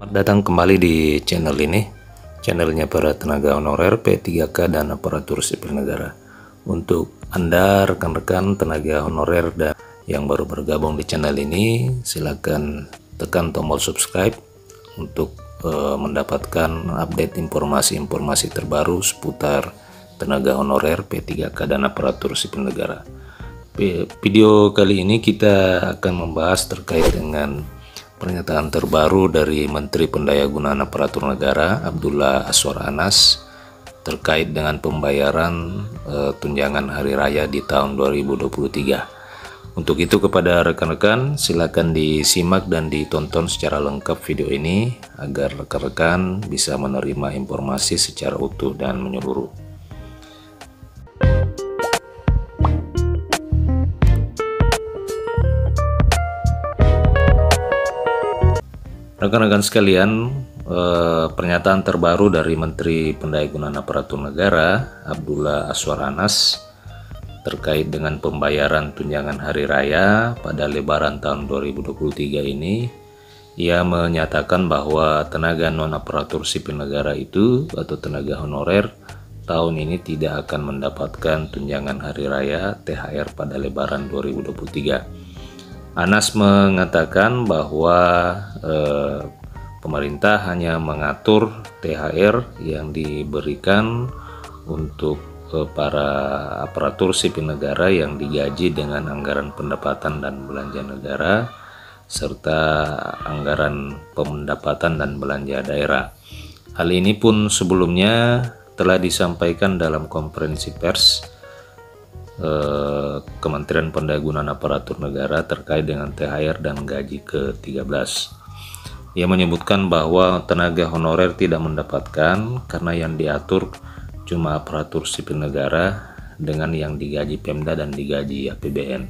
Selamat datang kembali di channel ini, channelnya para tenaga honorer P3K dan aparatur sipil negara. Untuk Anda rekan-rekan tenaga honorer dan yang baru bergabung di channel ini, silakan tekan tombol subscribe untuk mendapatkan update informasi-informasi terbaru seputar tenaga honorer P3K dan aparatur sipil negara. Video kali ini kita akan membahas terkait dengan pernyataan terbaru dari Menteri Pendayagunaan Aparatur Negara Abdullah Azwar Anas terkait dengan pembayaran tunjangan hari raya di tahun 2023. Untuk itu kepada rekan-rekan silakan disimak dan ditonton secara lengkap video ini agar rekan-rekan bisa menerima informasi secara utuh dan menyeluruh. Rekan-rekan sekalian, pernyataan terbaru dari Menteri Pendayagunaan Aparatur Negara Abdullah Azwar Anas terkait dengan pembayaran tunjangan hari raya pada Lebaran tahun 2023 ini. Ia menyatakan bahwa tenaga non-aparatur sipil negara itu atau tenaga honorer tahun ini tidak akan mendapatkan tunjangan hari raya THR pada Lebaran 2023. Anas mengatakan bahwa pemerintah hanya mengatur THR yang diberikan untuk para aparatur sipil negara yang digaji dengan anggaran pendapatan dan belanja negara serta anggaran pendapatan dan belanja daerah. Hal ini pun sebelumnya telah disampaikan dalam konferensi pers Kementerian Pendayagunaan Aparatur Negara terkait dengan THR dan gaji ke-13. Ia menyebutkan bahwa tenaga honorer tidak mendapatkan karena yang diatur cuma aparatur sipil negara dengan yang digaji Pemda dan digaji APBN.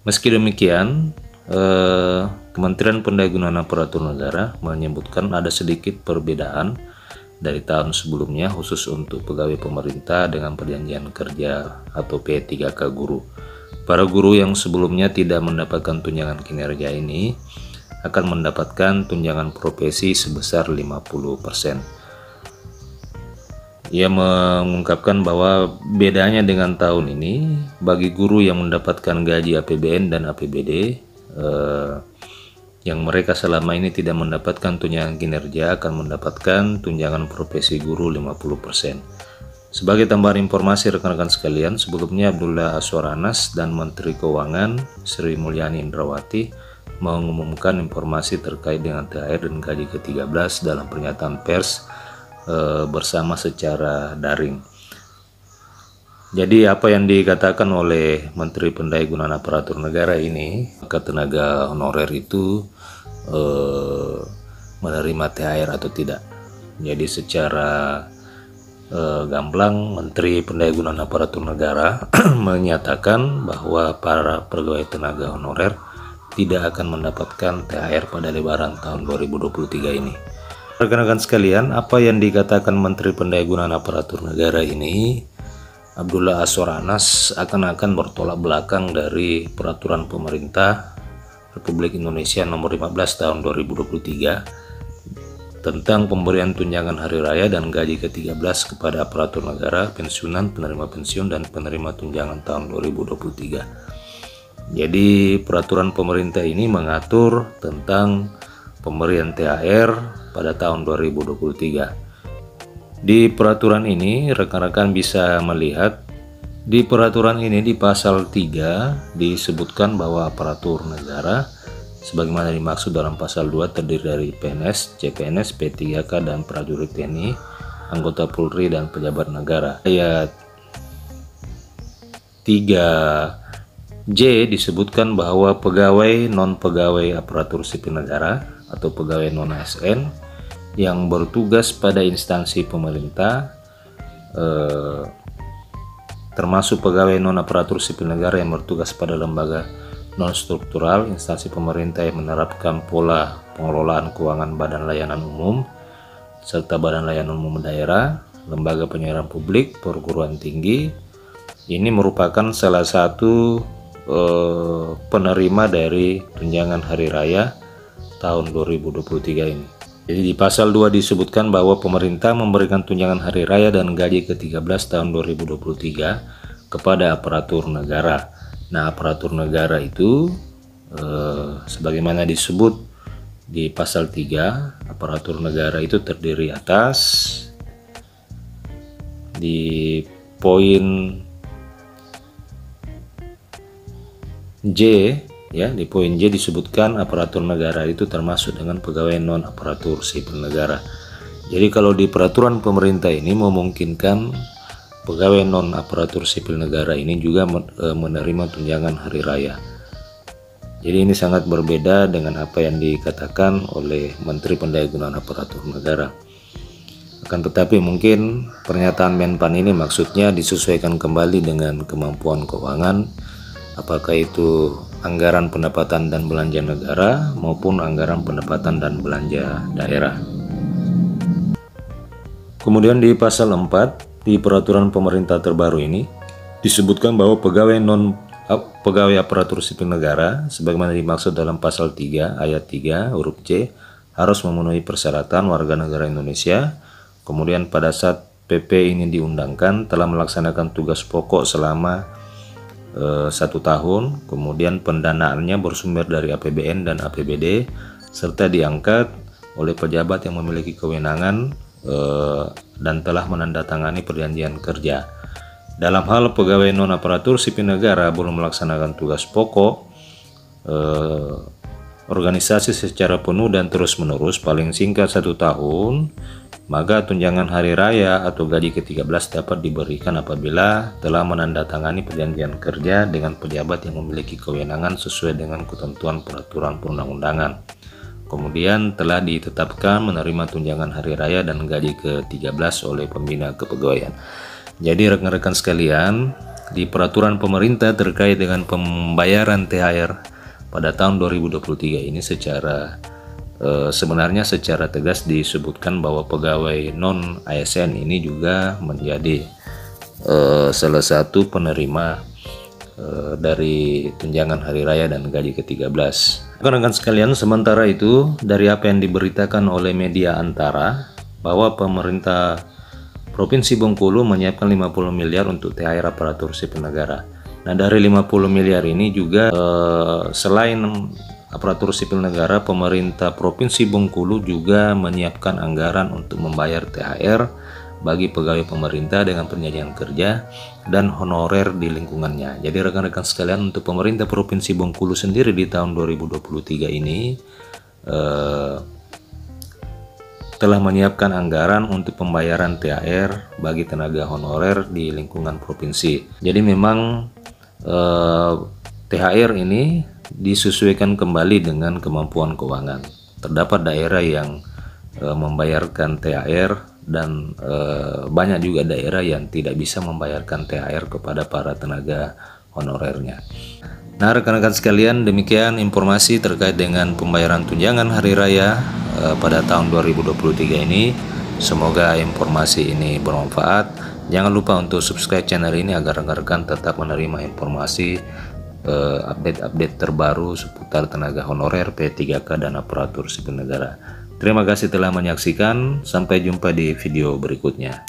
Meski demikian, Kementerian Pendayagunaan Aparatur Negara menyebutkan ada sedikit perbedaan dari tahun sebelumnya khusus untuk pegawai pemerintah dengan perjanjian kerja atau P3K guru. Para guru yang sebelumnya tidak mendapatkan tunjangan kinerja ini akan mendapatkan tunjangan profesi sebesar 50%. Ia mengungkapkan bahwa bedanya dengan tahun ini, bagi guru yang mendapatkan gaji APBN dan APBD, yang mereka selama ini tidak mendapatkan tunjangan kinerja akan mendapatkan tunjangan profesi guru 50%. Sebagai tambahan informasi rekan-rekan sekalian, sebelumnya Abdullah Azwar Anas dan Menteri Keuangan Sri Mulyani Indrawati mengumumkan informasi terkait dengan THR dan gaji ke-13 dalam pernyataan pers bersama secara daring. Jadi apa yang dikatakan oleh Menteri Pendayagunaan Aparatur Negara ini, maka tenaga honorer itu menerima THR atau tidak. Jadi secara gamblang Menteri Pendayagunaan Aparatur Negara menyatakan bahwa para pegawai tenaga honorer tidak akan mendapatkan THR pada Lebaran tahun 2023 ini. Rekan-rekan sekalian, apa yang dikatakan Menteri Pendayagunaan Aparatur Negara ini, Abdullah Azwar Anas akan bertolak belakang dari peraturan pemerintah Republik Indonesia nomor 15 tahun 2023 tentang pemberian tunjangan hari raya dan gaji ke-13 kepada aparatur negara, pensiunan, penerima pensiun, dan penerima tunjangan tahun 2023. Jadi peraturan pemerintah ini mengatur tentang pemberian THR pada tahun 2023. Di peraturan ini rekan-rekan bisa melihat di peraturan ini di pasal 3 disebutkan bahwa aparatur negara sebagaimana dimaksud dalam pasal 2 terdiri dari PNS, CPNS, P3K dan prajurit TNI, anggota Polri dan pejabat negara. Ayat 3J disebutkan bahwa pegawai non-pegawai aparatur sipil negara atau pegawai non-ASN yang bertugas pada instansi pemerintah termasuk pegawai non-aparatur sipil negara yang bertugas pada lembaga non-struktural, instansi pemerintah yang menerapkan pola pengelolaan keuangan badan layanan umum, serta badan layanan umum daerah, lembaga penyiaran publik, perguruan tinggi. Ini merupakan salah satu penerima dari tunjangan hari raya tahun 2023 ini. Jadi di pasal 2 disebutkan bahwa pemerintah memberikan tunjangan hari raya dan gaji ke-13 tahun 2023 kepada aparatur negara. Nah, aparatur negara itu sebagaimana disebut di pasal 3, aparatur negara itu terdiri atas, di poin J ya, di poin J disebutkan aparatur negara itu termasuk dengan pegawai non aparatur sipil negara. Jadi kalau di peraturan pemerintah ini memungkinkan pegawai non aparatur sipil negara ini juga menerima tunjangan hari raya. Jadi ini sangat berbeda dengan apa yang dikatakan oleh Menteri Pendayagunaan Aparatur Negara. Akan tetapi mungkin pernyataan Menpan ini maksudnya disesuaikan kembali dengan kemampuan keuangan, apakah itu anggaran pendapatan dan belanja negara maupun anggaran pendapatan dan belanja daerah. Kemudian di pasal 4 di peraturan pemerintah terbaru ini disebutkan bahwa pegawai aparatur sipil negara sebagaimana dimaksud dalam pasal 3 ayat 3 huruf C harus memenuhi persyaratan warga negara Indonesia. Kemudian pada saat PP ini diundangkan telah melaksanakan tugas pokok selama 1 tahun, kemudian pendanaannya bersumber dari APBN dan APBD, serta diangkat oleh pejabat yang memiliki kewenangan dan telah menandatangani perjanjian kerja. Dalam hal pegawai non aparatur sipil negara belum melaksanakan tugas pokok organisasi secara penuh dan terus-menerus paling singkat 1 tahun, maka tunjangan hari raya atau gaji ke-13 dapat diberikan apabila telah menandatangani perjanjian kerja dengan pejabat yang memiliki kewenangan sesuai dengan ketentuan peraturan perundang-undangan. Kemudian telah ditetapkan menerima tunjangan hari raya dan gaji ke-13 oleh pembina kepegawaian. Jadi rekan-rekan sekalian, di peraturan pemerintah terkait dengan pembayaran THR pada tahun 2023 ini sebenarnya secara tegas disebutkan bahwa pegawai non ASN ini juga menjadi salah satu penerima dari tunjangan hari raya dan gaji ke-13. Rekan-rekan sekalian, sementara itu dari apa yang diberitakan oleh media Antara bahwa pemerintah Provinsi Bengkulu menyiapkan 50 miliar untuk THR aparatur sipil negara. Nah, dari 50 miliar ini juga selain aparatur sipil negara, pemerintah Provinsi Bengkulu juga menyiapkan anggaran untuk membayar THR bagi pegawai pemerintah dengan perjanjian kerja dan honorer di lingkungannya. Jadi rekan-rekan sekalian, untuk pemerintah Provinsi Bengkulu sendiri di tahun 2023 ini telah menyiapkan anggaran untuk pembayaran THR bagi tenaga honorer di lingkungan provinsi. Jadi memang THR ini disesuaikan kembali dengan kemampuan keuangan. Terdapat daerah yang membayarkan THR dan banyak juga daerah yang tidak bisa membayarkan THR kepada para tenaga honorernya. Nah, rekan-rekan sekalian, demikian informasi terkait dengan pembayaran tunjangan hari raya pada tahun 2023 ini. Semoga informasi ini bermanfaat. Jangan lupa untuk subscribe channel ini agar rekan-rekan tetap menerima informasi update-update terbaru seputar tenaga honorer, P3K, dan aparatur sipil negara. Terima kasih telah menyaksikan. Sampai jumpa di video berikutnya.